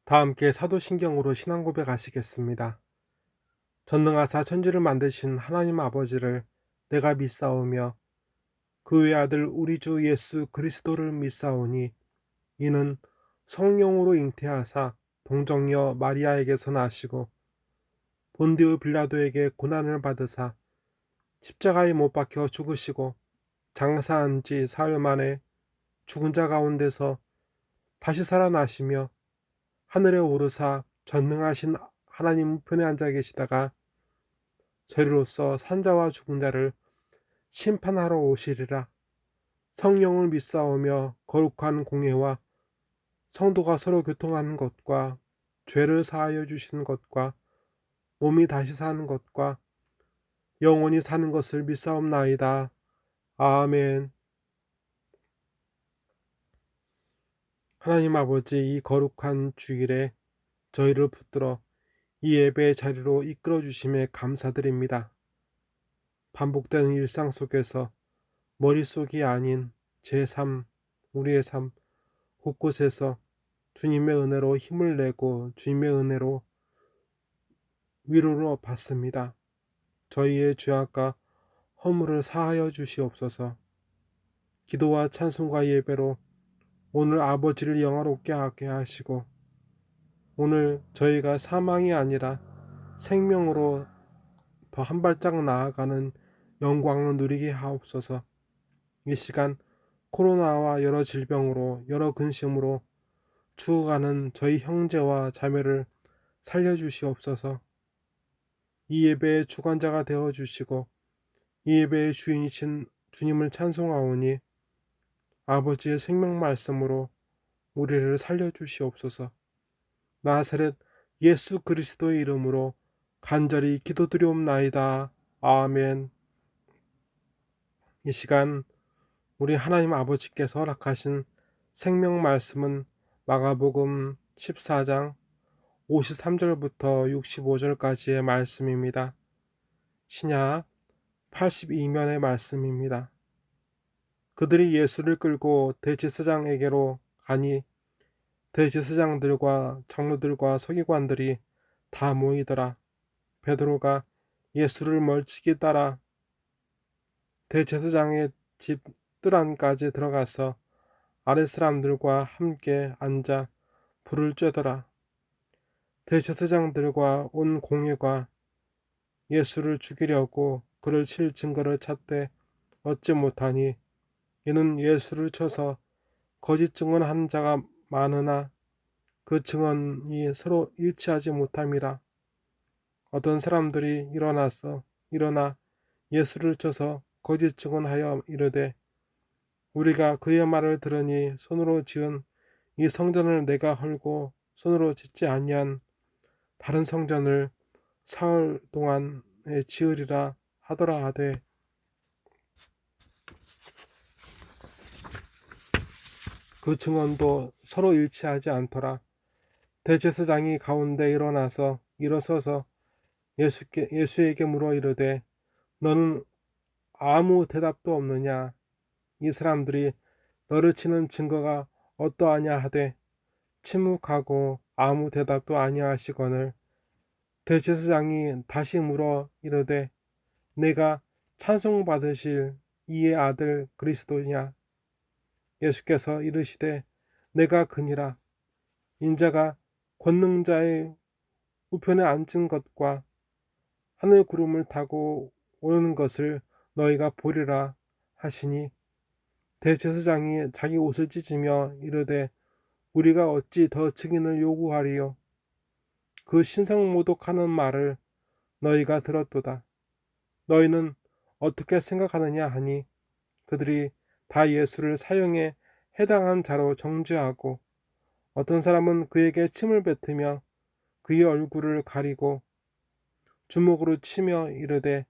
다 함께 사도신경으로 신앙 고백하시겠습니다. 전능하사 천지를 만드신 하나님 아버지를 내가 믿사오며 그 외아들 우리 주 예수 그리스도를 믿사오니 이는 성령으로 잉태하사 동정녀 마리아에게서 나시고 본디오 빌라도에게 고난을 받으사 십자가에 못 박혀 죽으시고 장사한 지 사흘 만에 죽은 자 가운데서 다시 살아나시며 하늘에 오르사 전능하신 하나님 우편에 앉아 계시다가 저리로서 산자와 죽은 자를 심판하러 오시리라. 성령을 믿사오며 거룩한 공예와 성도가 서로 교통하는 것과 죄를 사하여 주시는 것과 몸이 다시 사는 것과 영원히 사는 것을 믿사옵나이다. 아멘. 하나님 아버지, 이 거룩한 주일에 저희를 붙들어 이 예배의 자리로 이끌어 주심에 감사드립니다. 반복되는 일상 속에서 머릿속이 아닌 제 삶, 우리의 삶 곳곳에서 주님의 은혜로 힘을 내고 주님의 은혜로 위로를 받습니다. 저희의 죄악과 허물을 사하여 주시옵소서. 기도와 찬송과 예배로 오늘 아버지를 영화롭게 하게 하시고 오늘 저희가 사망이 아니라 생명으로 더 한 발짝 나아가는 영광을 누리게 하옵소서. 이 시간 코로나와 여러 질병으로 여러 근심으로 죽어가는 저희 형제와 자매를 살려주시옵소서. 이 예배의 주관자가 되어주시고 이 예배의 주인이신 주님을 찬송하오니 아버지의 생명 말씀으로 우리를 살려주시옵소서. 나사렛 예수 그리스도의 이름으로 간절히 기도드리옵나이다. 아멘. 이 시간 우리 하나님 아버지께서 허락하신 생명 말씀은 마가복음 14장 53절부터 65절까지의 말씀입니다. 신약 82면의 말씀입니다. 그들이 예수를 끌고 대제사장에게로 가니 대제사장들과 장로들과 서기관들이 다 모이더라. 베드로가 예수를 멀찍이 따라 대제사장의 집 뜰안까지 들어가서 아랫 사람들과 함께 앉아 불을 쬐더라. 대제사장들과 온 공회가 예수를 죽이려고 그를 칠 증거를 찾되 얻지 못하니 이는 예수를 쳐서 거짓 증언한 자가 많으나 그 증언이 서로 일치하지 못함이라. 어떤 사람들이 일어나 예수를 쳐서 거짓 증언하여 이르되 우리가 그의 말을 들으니 손으로 지은 이 성전을 내가 헐고 손으로 짓지 아니한 다른 성전을 사흘 동안에 지으리라 하더라 하되 그 증언도 서로 일치하지 않더라. 대제사장이 가운데 일어서서 예수에게 물어 이르되 너는 아무 대답도 없느냐? 이 사람들이 너를 치는 증거가 어떠하냐 하되 침묵하고 아무 대답도 아니하시거늘 대제사장이 다시 물어 이르되 내가 찬송받으실 이의 아들 그리스도냐? 예수께서 이르시되 내가 그니라. 인자가 권능자의 우편에 앉은 것과 하늘 구름을 타고 오는 것을 너희가 보리라 하시니 대제사장이 자기 옷을 찢으며 이르되 우리가 어찌 더 증인을 요구하리요? 그 신성모독하는 말을 너희가 들었도다. 너희는 어떻게 생각하느냐 하니 그들이 다 예수를 사형에 해당한 자로 정죄하고 어떤 사람은 그에게 침을 뱉으며 그의 얼굴을 가리고 주먹으로 치며 이르되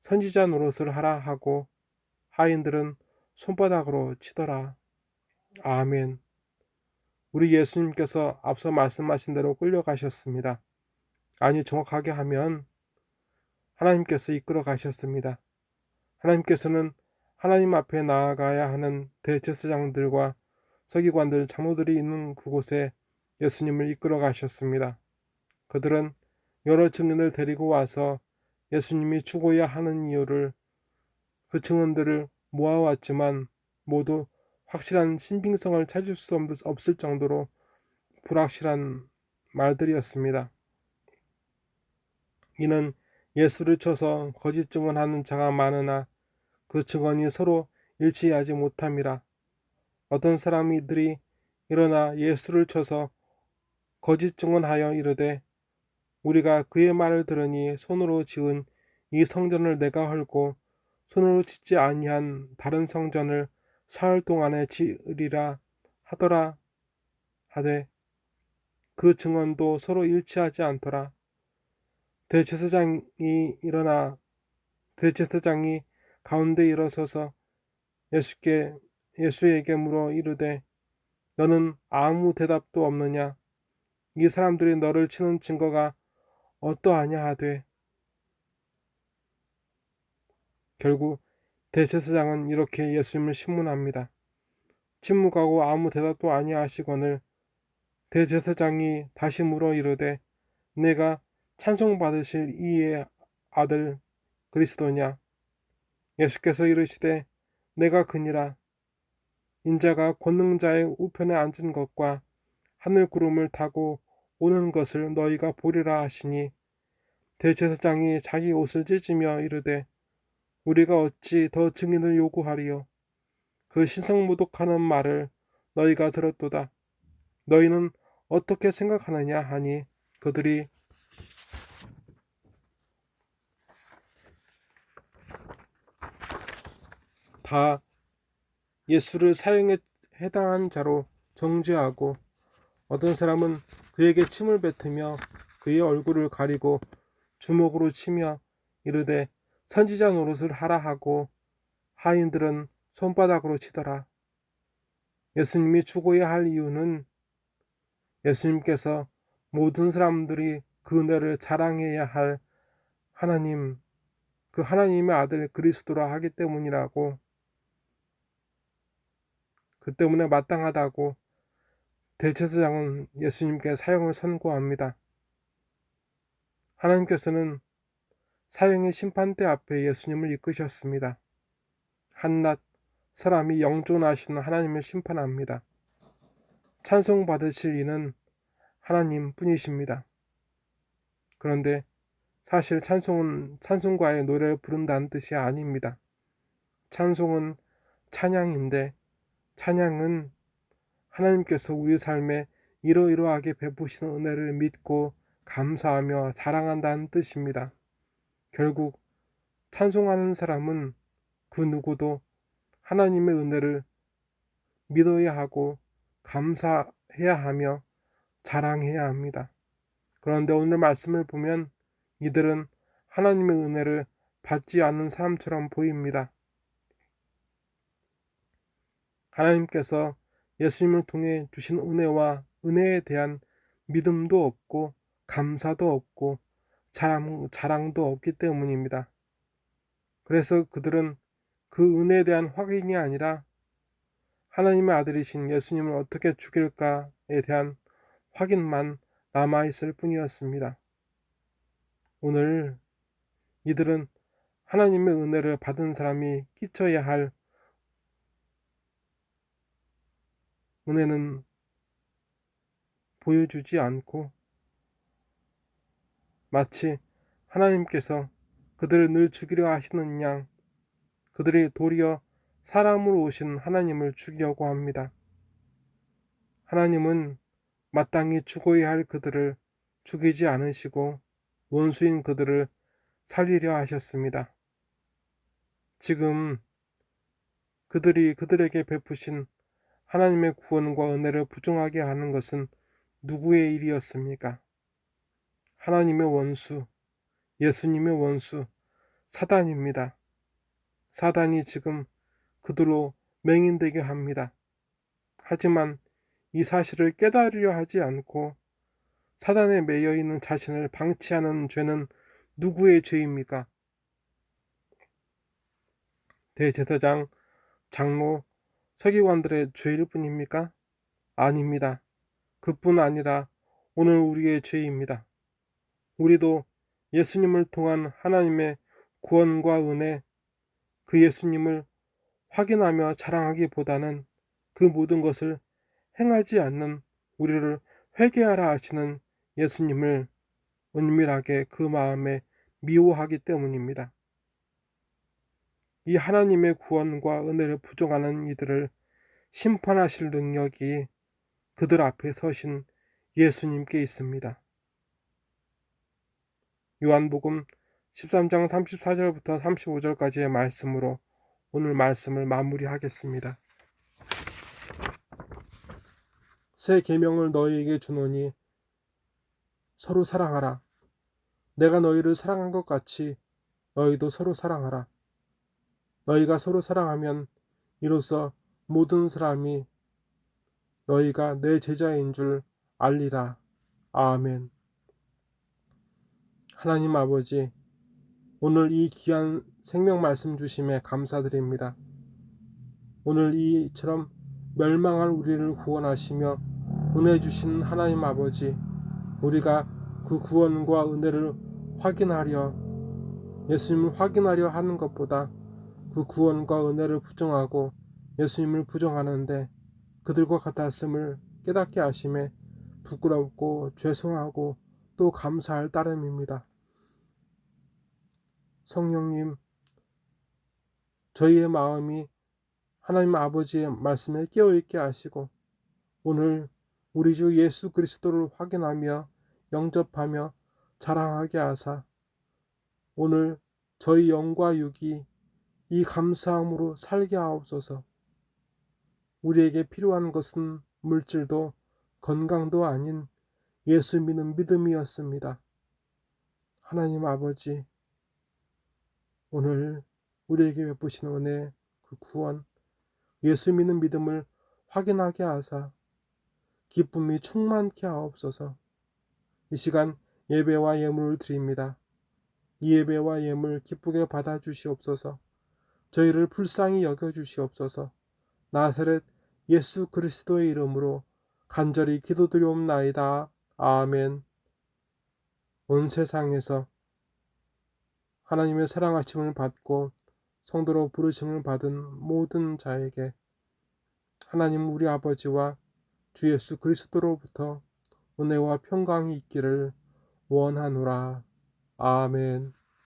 선지자 노릇을 하라 하고 하인들은 손바닥으로 치더라. 아멘. 우리 예수님께서 앞서 말씀하신 대로 끌려가셨습니다. 아니 정확하게 하면 하나님께서 이끌어 가셨습니다. 하나님께서는 하나님 앞에 나아가야 하는 대제사장들과 서기관들, 장로들이 있는 그곳에 예수님을 이끌어 가셨습니다. 그들은 여러 증인을 데리고 와서 예수님이 죽어야 하는 이유를 그 증언들을 모아왔지만 모두 확실한 신빙성을 찾을 수 없을 정도로 불확실한 말들이었습니다. 이는 예수를 쳐서 거짓 증언하는 자가 많으나 그 증언이 서로 일치하지 못함이라. 어떤 사람들이 일어나 예수를 쳐서 거짓 증언하여 이르되 우리가 그의 말을 들으니 손으로 지은 이 성전을 내가 헐고 손으로 짓지 아니한 다른 성전을 사흘 동안에 지으리라 하더라 하되 그 증언도 서로 일치하지 않더라. 대제사장이 일어나 대제사장이 가운데 일어서서 예수에게 물어 이르되 너는 아무 대답도 없느냐? 이 사람들이 너를 치는 증거가 어떠하냐 하되 결국 대제사장은 이렇게 예수님을 신문합니다. 침묵하고 아무 대답도 아니하시거늘 대제사장이 다시 물어 이르되 내가 찬송받으실 이의 아들 그리스도냐? 예수께서 이르시되 내가 그니라. 인자가 권능자의 우편에 앉은 것과 하늘 구름을 타고 오는 것을 너희가 보리라 하시니 대제사장이 자기 옷을 찢으며 이르되 우리가 어찌 더 증인을 요구하리요? 그 신성모독하는 말을 너희가 들었도다. 너희는 어떻게 생각하느냐 하니 그들이 다 예수를 사형에 해당한 자로 정죄하고 어떤 사람은 그에게 침을 뱉으며 그의 얼굴을 가리고 주먹으로 치며 이르되 선지자 노릇을 하라 하고 하인들은 손바닥으로 치더라. 예수님이 죽어야 할 이유는 예수님께서 모든 사람들이 그 은혜를 자랑해야 할 하나님, 그 하나님의 아들 그리스도라 하기 때문이라고, 그 때문에 마땅하다고 대제사장은 예수님께 사형을 선고합니다. 하나님께서는 사형의 심판대 앞에 예수님을 이끄셨습니다. 한낱 사람이 영존하시는 하나님을 심판합니다. 찬송받으실 이는 하나님 뿐이십니다. 그런데 사실 찬송은 찬송가의 노래를 부른다는 뜻이 아닙니다. 찬송은 찬양인데 찬양은 하나님께서 우리 삶에 이러이러하게 베푸시는 은혜를 믿고 감사하며 자랑한다는 뜻입니다. 결국 찬송하는 사람은 그 누구도 하나님의 은혜를 믿어야 하고 감사해야 하며 자랑해야 합니다. 그런데 오늘 말씀을 보면 이들은 하나님의 은혜를 받지 않는 사람처럼 보입니다. 하나님께서 예수님을 통해 주신 은혜와 은혜에 대한 믿음도 없고 감사도 없고 자랑도 없기 때문입니다. 그래서 그들은 그 은혜에 대한 확인이 아니라 하나님의 아들이신 예수님을 어떻게 죽일까에 대한 확인만 남아있을 뿐이었습니다. 오늘 이들은 하나님의 은혜를 받은 사람이 끼쳐야 할 은혜는 보여주지 않고 마치 하나님께서 그들을 늘 죽이려 하시는 양 그들이 도리어 사람으로 오신 하나님을 죽이려고 합니다. 하나님은 마땅히 죽어야 할 그들을 죽이지 않으시고 원수인 그들을 살리려 하셨습니다. 지금 그들이 그들에게 베푸신 하나님의 구원과 은혜를 부정하게 하는 것은 누구의 일이었습니까? 하나님의 원수, 예수님의 원수, 사단입니다. 사단이 지금 그들로 맹인되게 합니다. 하지만 이 사실을 깨달으려 하지 않고 사단에 매여 있는 자신을 방치하는 죄는 누구의 죄입니까? 대제사장, 장로, 서기관들의 죄일 뿐입니까? 아닙니다. 그뿐 아니라 오늘 우리의 죄입니다. 우리도 예수님을 통한 하나님의 구원과 은혜, 그 예수님을 확인하며 자랑하기보다는 그 모든 것을 행하지 않는 우리를 회개하라 하시는 예수님을 은밀하게 그 마음에 미워하기 때문입니다. 이 하나님의 구원과 은혜를 부정하는 이들을 심판하실 능력이 그들 앞에 서신 예수님께 있습니다. 요한복음 13장 34절부터 35절까지의 말씀으로 오늘 말씀을 마무리하겠습니다. 새 계명을 너희에게 주노니 서로 사랑하라. 내가 너희를 사랑한 것 같이 너희도 서로 사랑하라. 너희가 서로 사랑하면 이로써 모든 사람이 너희가 내 제자인 줄 알리라. 아멘. 하나님 아버지, 오늘 이 귀한 생명 말씀 주심에 감사드립니다. 오늘 이처럼 멸망한 우리를 구원하시며 은혜 주신 하나님 아버지, 우리가 그 구원과 은혜를 확인하려, 예수님을 확인하려 하는 것보다 그 구원과 은혜를 부정하고 예수님을 부정하는데 그들과 같았음을 깨닫게 하심에 부끄럽고 죄송하고 또 감사할 따름입니다. 성령님, 저희의 마음이 하나님 아버지의 말씀에 깨어있게 하시고 오늘 우리 주 예수 그리스도를 확인하며 영접하며 자랑하게 하사 오늘 저희 영과 육이 이 감사함으로 살게 하옵소서. 우리에게 필요한 것은 물질도 건강도 아닌 예수 믿는 믿음이었습니다. 하나님 아버지, 오늘 우리에게 베푸시는 은혜, 그 구원, 예수 믿는 믿음을 확인하게 하사 기쁨이 충만케 하옵소서. 이 시간 예배와 예물을 드립니다. 이 예배와 예물 기쁘게 받아주시옵소서. 저희를 불쌍히 여겨주시옵소서. 나사렛 예수 그리스도의 이름으로 간절히 기도드리옵나이다. 아멘. 온 세상에서 하나님의 사랑하심을 받고 성도로 부르심을 받은 모든 자에게 하나님 우리 아버지와 주 예수 그리스도로부터 은혜와 평강이 있기를 원하노라. 아멘.